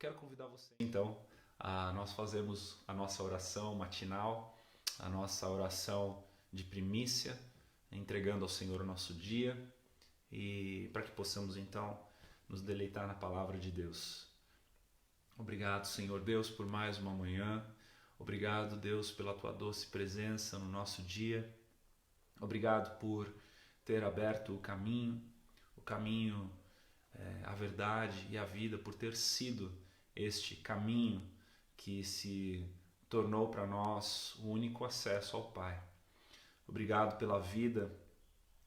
quero convidar você então a nós fazermos a nossa oração matinal, a nossa oração de primícia, entregando ao Senhor o nosso dia e para que possamos então nos deleitar na palavra de Deus. Obrigado, Senhor Deus, por mais uma manhã. Obrigado, Deus, pela tua doce presença no nosso dia. Obrigado por ter aberto o caminho, a verdade e a vida, por ter sido este caminho que se tornou para nós o único acesso ao Pai. Obrigado pela vida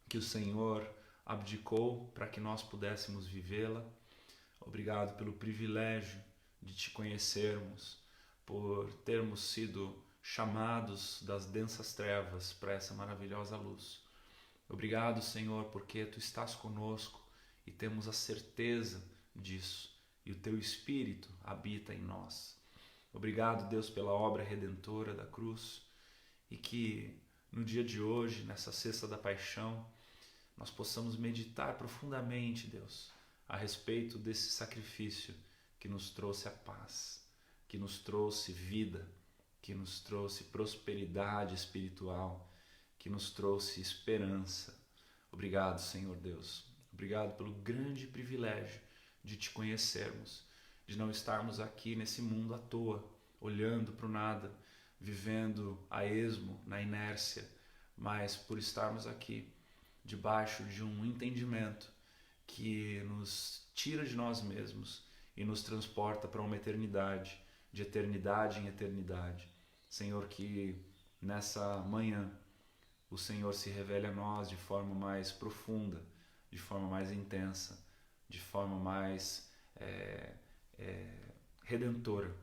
que o Senhor abdicou para que nós pudéssemos vivê-la. Obrigado pelo privilégio de te conhecermos, por termos sido chamados das densas trevas para essa maravilhosa luz. Obrigado, Senhor, porque tu estás conosco e temos a certeza disso, e o teu Espírito habita em nós. Obrigado, Deus, pela obra redentora da cruz, e que no dia de hoje, nessa sexta da paixão, nós possamos meditar profundamente, Deus, a respeito desse sacrifício que nos trouxe a paz, que nos trouxe vida, que nos trouxe prosperidade espiritual, que nos trouxe esperança. Obrigado, Senhor Deus. Obrigado pelo grande privilégio de te conhecermos, de não estarmos aqui nesse mundo à toa, olhando para o nada, vivendo a esmo, na inércia, mas por estarmos aqui debaixo de um entendimento que nos tira de nós mesmos e nos transporta para uma eternidade, de eternidade em eternidade. Senhor, que nessa manhã o Senhor se revele a nós de forma mais profunda, de forma mais intensa, de forma mais redentora,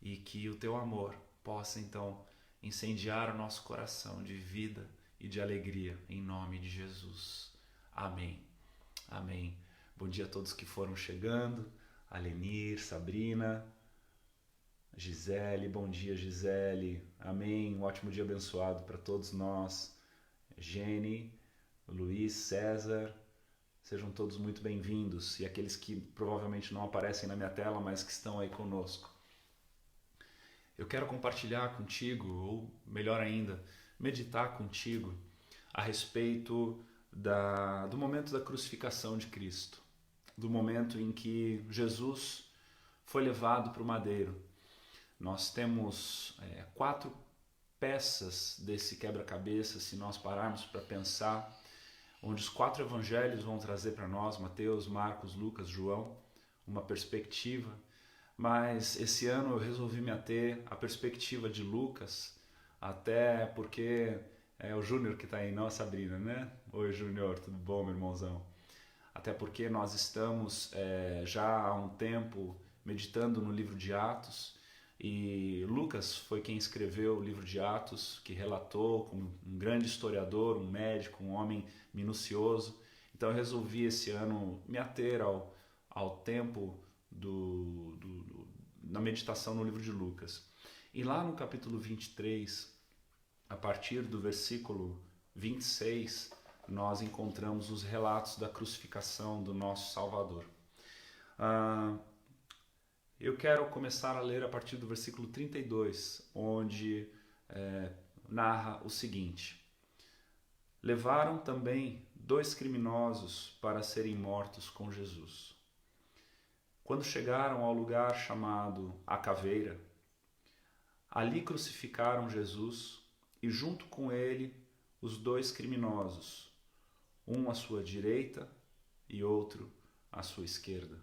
e que o teu amor possa então incendiar o nosso coração de vida e de alegria, em nome de Jesus. Amém. Amém. Bom dia a todos que foram chegando. Alenir, Sabrina, Gisele, bom dia, Gisele. Amém. Um ótimo dia abençoado para todos nós. Jenny, Luiz, César, sejam todos muito bem-vindos, e aqueles que provavelmente não aparecem na minha tela, mas que estão aí conosco. Eu quero compartilhar contigo, ou melhor ainda, meditar contigo a respeito do momento da crucificação de Cristo, do momento em que Jesus foi levado para o madeiro. Nós temos 4 peças desse quebra-cabeça, se nós pararmos para pensar, onde os 4 evangelhos vão trazer para nós, Mateus, Marcos, Lucas, João, uma perspectiva. Mas esse ano eu resolvi me ater à perspectiva de Lucas, até porque é o Júnior que está aí, não a Sabrina, né? Oi, Júnior, tudo bom, meu irmãozão? Até porque nós estamos já há um tempo meditando no livro de Atos, e Lucas foi quem escreveu o livro de Atos, que relatou como um grande historiador, um médico, um homem minucioso. Então eu resolvi esse ano me ater ao tempo na meditação no livro de Lucas. E lá no capítulo 23, a partir do versículo 26, nós encontramos os relatos da crucificação do nosso Salvador. Eu quero começar a ler a partir do versículo 32, onde narra o seguinte: levaram também 2 criminosos para serem mortos com Jesus. Quando chegaram ao lugar chamado A Caveira, ali crucificaram Jesus e junto com ele os 2 criminosos, um à sua direita e outro à sua esquerda.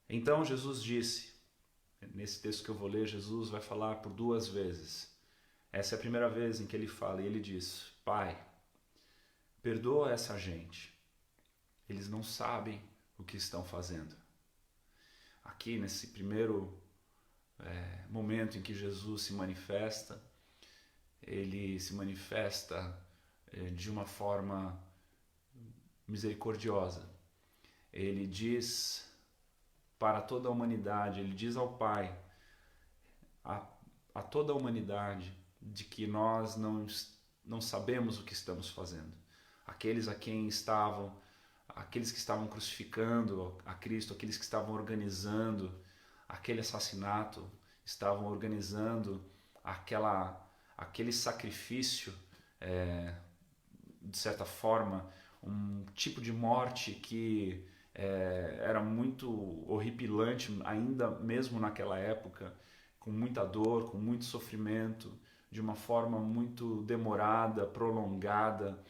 Então Jesus disse, nesse texto que eu vou ler, Jesus vai falar por 2 vezes. Essa é a primeira vez em que ele fala, e ele diz: Pai, perdoa essa gente, eles não sabem o que estão fazendo. Aqui nesse primeiro momento em que Jesus se manifesta, ele se manifesta de uma forma misericordiosa. Ele diz para toda a humanidade, ele diz ao Pai, a toda a humanidade, de que nós não sabemos o que estamos fazendo. Aqueles que estavam crucificando a Cristo, aqueles que estavam organizando aquele assassinato, estavam organizando aquele sacrifício, de certa forma, um tipo de morte que era muito horripilante, ainda mesmo naquela época, com muita dor, com muito sofrimento, de uma forma muito demorada, prolongada,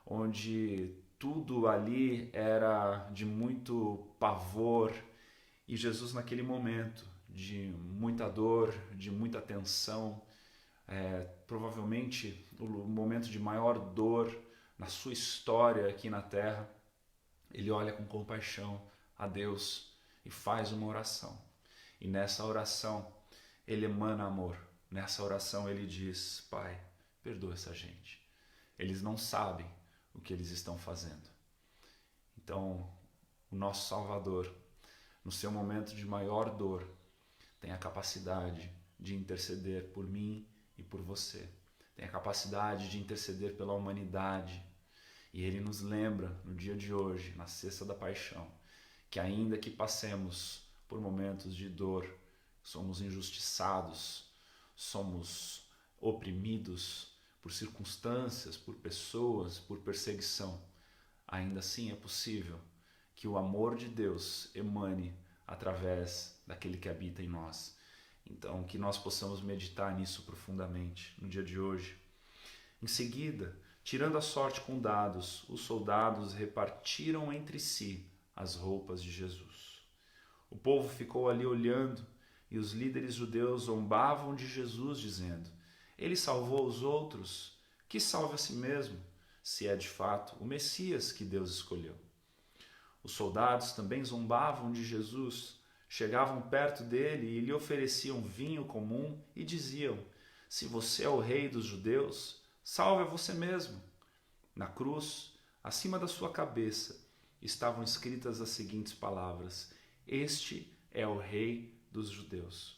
onde tudo ali era de muito pavor, e Jesus naquele momento de muita dor, de muita tensão, provavelmente o momento de maior dor na sua história aqui na Terra, ele olha com compaixão a Deus e faz uma oração. E nessa oração ele emana amor. Nessa oração ele diz: Pai, perdoa essa gente. Eles não sabem o que eles estão fazendo. Então, o nosso Salvador, no seu momento de maior dor, tem a capacidade de interceder por mim e por você. Tem a capacidade de interceder pela humanidade. E ele nos lembra, no dia de hoje, na Sexta da Paixão, que ainda que passemos por momentos de dor, somos injustiçados, somos oprimidos por circunstâncias, por pessoas, por perseguição, ainda assim é possível que o amor de Deus emane através daquele que habita em nós. Então, que nós possamos meditar nisso profundamente no dia de hoje. Em seguida, tirando a sorte com dados, os soldados repartiram entre si as roupas de Jesus. O povo ficou ali olhando e os líderes judeus zombavam de Jesus, dizendo: Ele salvou os outros, que salve a si mesmo, se é de fato o Messias que Deus escolheu. Os soldados também zombavam de Jesus, chegavam perto dele e lhe ofereciam vinho comum e diziam: Se você é o rei dos judeus, salve a você mesmo. Na cruz, acima da sua cabeça, estavam escritas as seguintes palavras: Este é o rei dos judeus.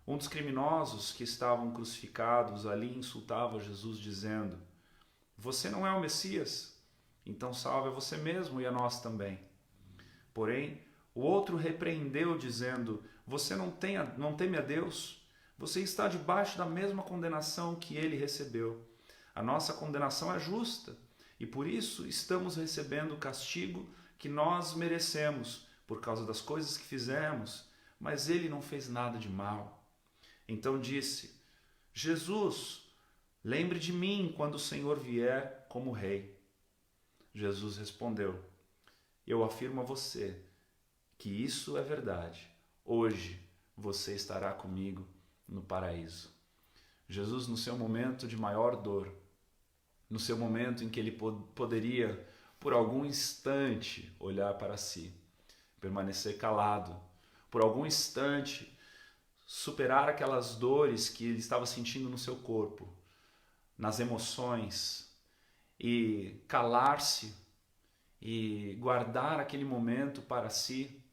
Um dos criminosos que estavam crucificados ali insultava Jesus, dizendo: Você não é o Messias? Então salve a você mesmo e a nós também. Porém, o outro repreendeu, dizendo: Você não teme a Deus? Você está debaixo da mesma condenação que ele recebeu. A nossa condenação é justa, e por isso estamos recebendo o castigo que nós merecemos, por causa das coisas que fizemos, mas ele não fez nada de mal. Então disse: Jesus, lembre de mim quando o Senhor vier como rei. Jesus respondeu: Eu afirmo a você que isso é verdade. Hoje você estará comigo no paraíso. Jesus, no seu momento de maior dor, no seu momento em que ele poderia, por algum instante, olhar para si, permanecer calado, por algum instante, superar aquelas dores que ele estava sentindo no seu corpo, nas emoções, e calar-se e guardar aquele momento para si,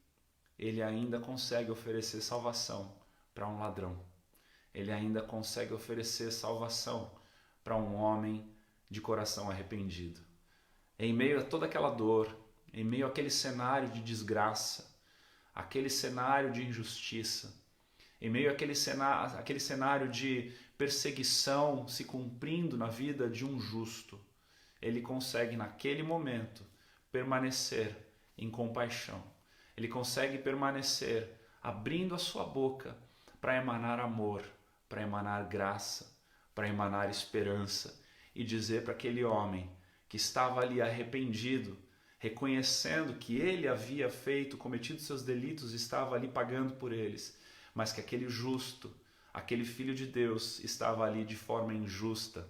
ele ainda consegue oferecer salvação para um ladrão. Ele ainda consegue oferecer salvação para um homem de coração arrependido. Em meio a toda aquela dor, em meio àquele cenário de desgraça, aquele cenário de injustiça, em meio àquele cenário de perseguição se cumprindo na vida de um justo, ele consegue naquele momento permanecer em compaixão. Ele consegue permanecer abrindo a sua boca para emanar amor, para emanar graça, para emanar esperança e dizer para aquele homem que estava ali arrependido, reconhecendo que ele havia cometido seus delitos e estava ali pagando por eles, mas que aquele justo, aquele filho de Deus estava ali de forma injusta.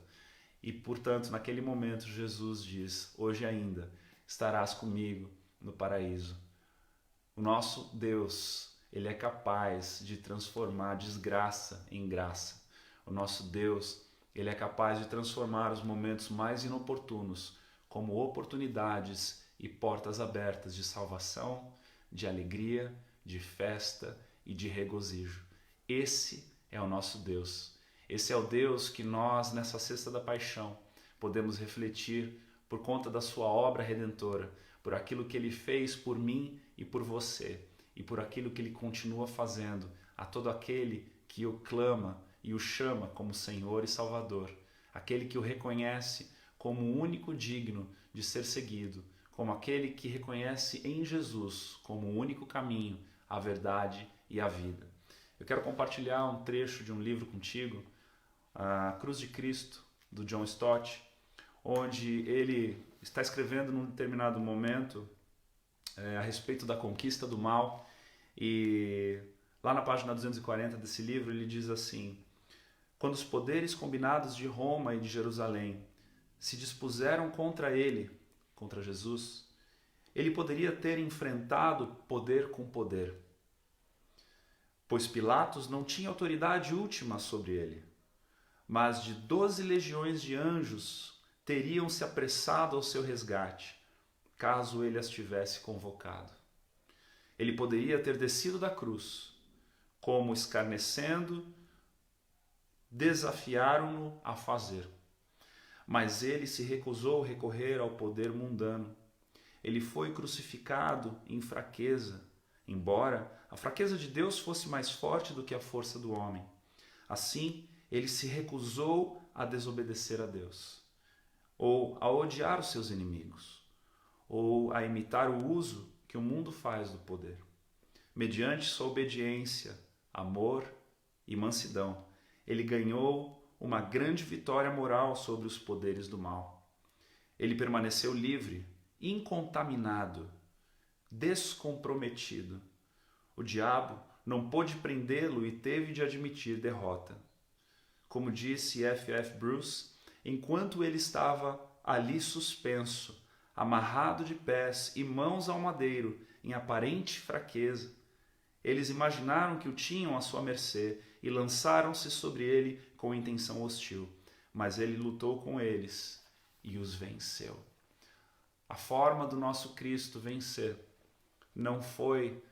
E, portanto, naquele momento Jesus diz: hoje ainda estarás comigo no paraíso. O nosso Deus, ele é capaz de transformar desgraça em graça. O nosso Deus, ele é capaz de transformar os momentos mais inoportunos como oportunidades e portas abertas de salvação, de alegria, de festa e de regozijo. Esse é o nosso Deus. Esse é o Deus que nós, nessa Sexta da Paixão, podemos refletir por conta da sua obra redentora, por aquilo que ele fez por mim e por você. e por aquilo que Ele continua fazendo a todo aquele que o clama e o chama como Senhor e Salvador, aquele que o reconhece como o único digno de ser seguido, como aquele que reconhece em Jesus como o único caminho, a verdade e a vida. Eu quero compartilhar um trecho de um livro contigo, A Cruz de Cristo, do John Stott, onde ele está escrevendo num determinado momento a respeito da conquista do mal, e lá na página 240 desse livro ele diz assim: quando os poderes combinados de Roma e de Jerusalém se dispuseram contra ele, contra Jesus, ele poderia ter enfrentado poder com poder, pois Pilatos não tinha autoridade última sobre ele, mas de 12 legiões de anjos teriam se apressado ao seu resgate, caso ele as tivesse convocado. Ele poderia ter descido da cruz, como escarnecendo, desafiaram-no a fazer. Mas ele se recusou a recorrer ao poder mundano. Ele foi crucificado em fraqueza, embora a fraqueza de Deus fosse mais forte do que a força do homem. Assim, ele se recusou a desobedecer a Deus, ou a odiar os seus inimigos, ou a imitar o uso que o mundo faz do poder. Mediante sua obediência, amor e mansidão, ele ganhou uma grande vitória moral sobre os poderes do mal. Ele permaneceu livre, incontaminado, descomprometido. O diabo não pôde prendê-lo e teve de admitir derrota. Como disse F.F. Bruce, enquanto ele estava ali suspenso, amarrado de pés e mãos ao madeiro, em aparente fraqueza, eles imaginaram que o tinham à sua mercê e lançaram-se sobre ele com intenção hostil. Mas ele lutou com eles e os venceu. A forma do nosso Cristo vencer não foi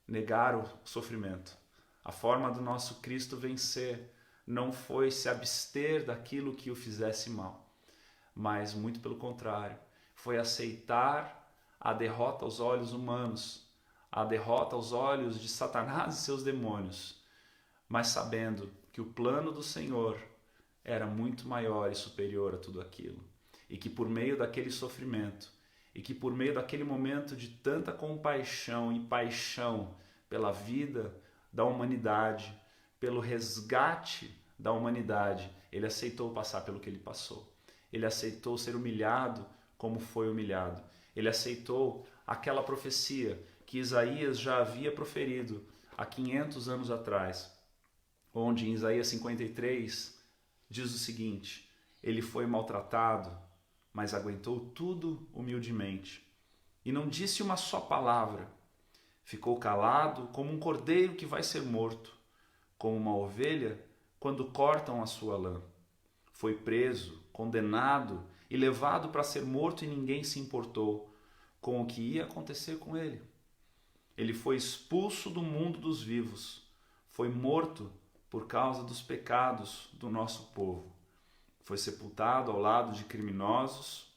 negar o sofrimento. A forma do nosso Cristo vencer não foi se abster daquilo que o fizesse mal, mas muito pelo contrário, foi aceitar a derrota aos olhos humanos, a derrota aos olhos de Satanás e seus demônios, mas sabendo que o plano do Senhor era muito maior e superior a tudo aquilo, e que por meio daquele sofrimento, e que por meio daquele momento de tanta compaixão e paixão pela vida da humanidade, pelo resgate da humanidade, ele aceitou passar pelo que ele passou. Ele aceitou ser humilhado como foi humilhado. Ele aceitou aquela profecia que Isaías já havia proferido há 500 anos atrás, onde em Isaías 53 diz o seguinte: ele foi maltratado, mas aguentou tudo humildemente, e não disse uma só palavra. Ficou calado como um cordeiro que vai ser morto, como uma ovelha quando cortam a sua lã. Foi preso, condenado e levado para ser morto, e ninguém se importou com o que ia acontecer com ele. Ele foi expulso do mundo dos vivos, foi morto por causa dos pecados do nosso povo. Foi sepultado ao lado de criminosos,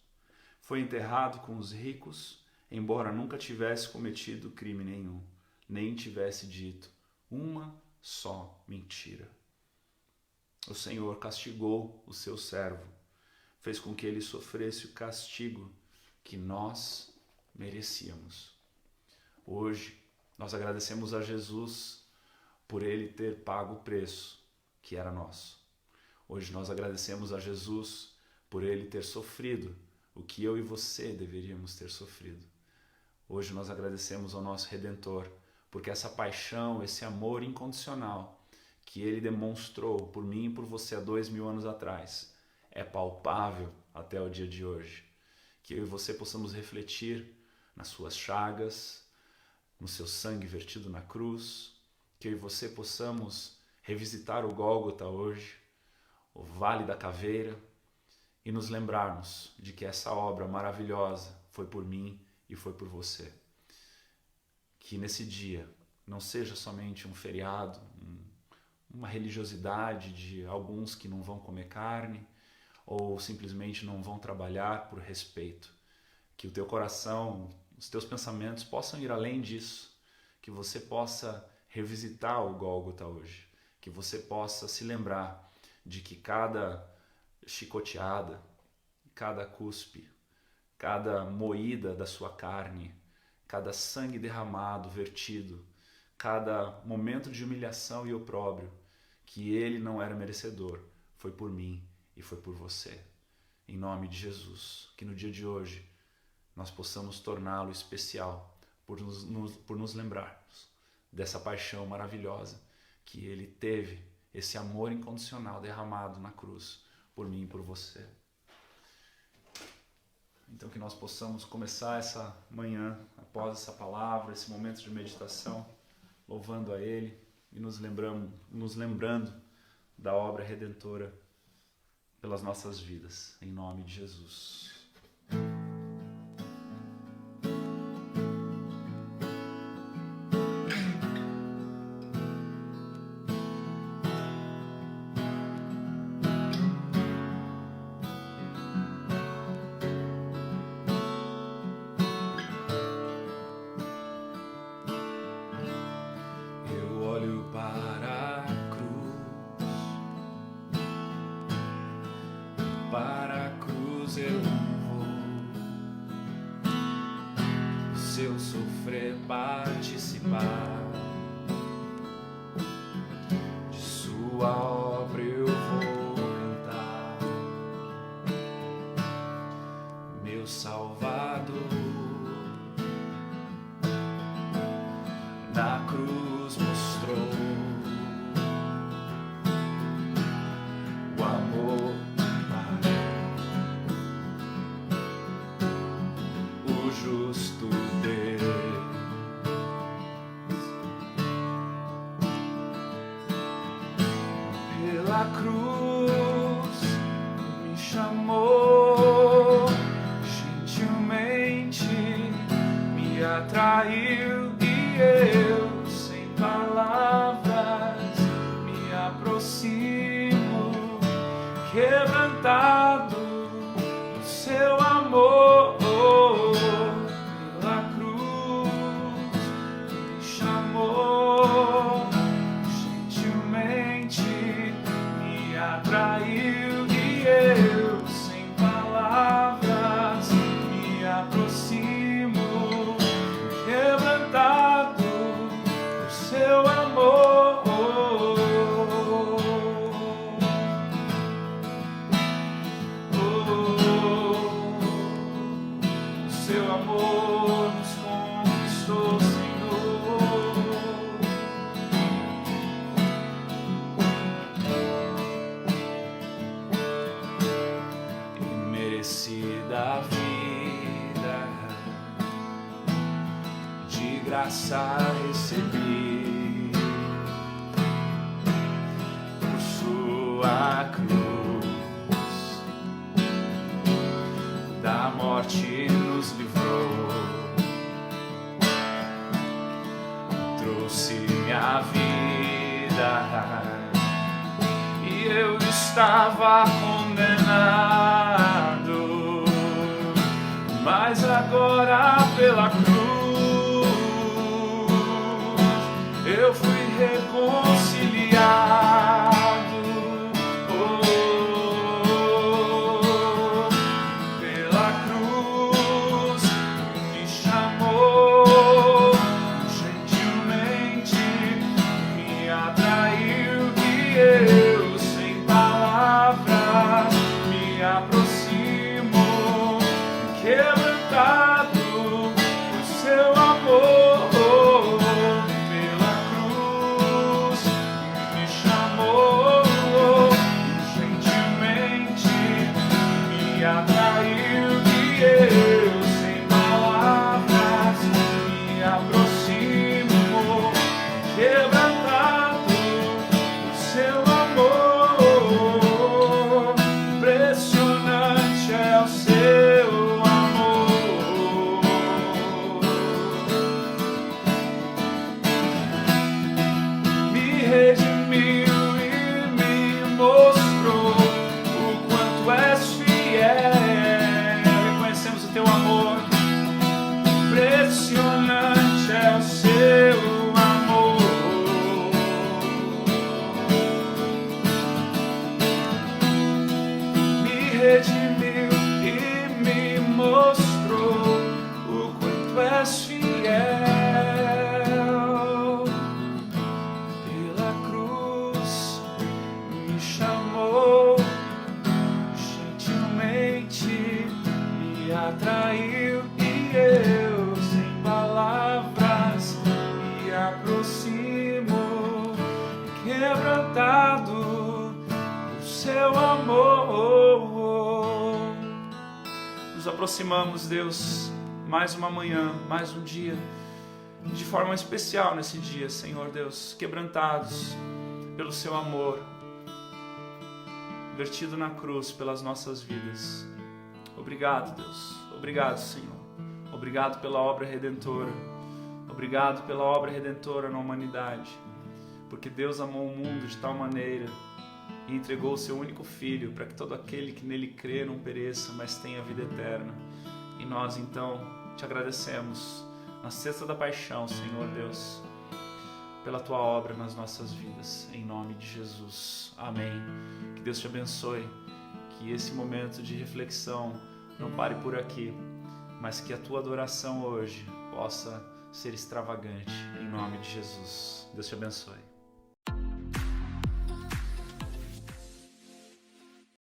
foi enterrado com os ricos, embora nunca tivesse cometido crime nenhum, nem tivesse dito uma só mentira. O Senhor castigou o seu servo, fez com que ele sofresse o castigo que nós merecíamos. Hoje, nós agradecemos a Jesus por ele ter pago o preço que era nosso. Hoje nós agradecemos a Jesus por ele ter sofrido o que eu e você deveríamos ter sofrido. Hoje nós agradecemos ao nosso Redentor, porque essa paixão, esse amor incondicional que ele demonstrou por mim e por você há 2000 anos atrás, é palpável até o dia de hoje. Que eu e você possamos refletir nas suas chagas, no seu sangue vertido na cruz, que eu e você possamos revisitar o Gólgota hoje, o Vale da Caveira, e nos lembrarmos de que essa obra maravilhosa foi por mim e foi por você. Que nesse dia não seja somente um feriado, uma religiosidade de alguns que não vão comer carne ou simplesmente não vão trabalhar por respeito. Que o teu coração, os teus pensamentos possam ir além disso. que você possa revisitar o Gólgota hoje, que você possa se lembrar de que cada chicoteada, cada cuspe, cada moída da sua carne, cada sangue derramado, vertido, cada momento de humilhação e opróbrio, que ele não era merecedor, foi por mim e foi por você. Em nome de Jesus, que no dia de hoje nós possamos torná-lo especial por nos lembrarmos dessa paixão maravilhosa que ele teve, esse amor incondicional derramado na cruz por mim e por você. Então que nós possamos começar essa manhã, após essa palavra, esse momento de meditação, louvando a Ele e nos lembrando da obra redentora pelas nossas vidas, em nome de Jesus. Para a cruz eu vou, se eu sofrer, participar de sua obra eu vou cantar. Meu Salvador na cruz mostrou o amor, justo Deus. Pela cruz me chamou, gentilmente me atraiu e eu, sem palavras, me aproximo, quebrantado do seu amor. Atraiu e eu, sem palavras, me aproximo, quebrantado do seu amor. O seu amor nos conquistou, da vida, de graça recebi por sua cruz, da morte nos livrou, trouxe minha vida e eu estava condenado, mas agora pela cruz eu fui reconciliado. Pela cruz me chamou, gentilmente me atraiu e eu, sem palavras, me aproximo, quebrantado por és fiel. Pela cruz me chamou, gentilmente me atraiu, e eu sem palavras me aproximo, quebrantado do seu amor. Nos aproximamos, Deus, mais uma manhã, mais um dia, de forma especial nesse dia, Senhor Deus, quebrantados pelo seu amor, vertido na cruz pelas nossas vidas. Obrigado, Deus. Obrigado, Senhor. Obrigado pela obra redentora. Obrigado pela obra redentora na humanidade. Porque Deus amou o mundo de tal maneira e entregou o seu único Filho para que todo aquele que nele crê não pereça, mas tenha vida eterna. E nós, então, te agradecemos na sexta da paixão, Senhor Deus, pela tua obra nas nossas vidas. Em nome de Jesus. Amém. Que Deus te abençoe. Que esse momento de reflexão não pare por aqui, mas que a tua adoração hoje possa ser extravagante. Em nome de Jesus. Deus te abençoe.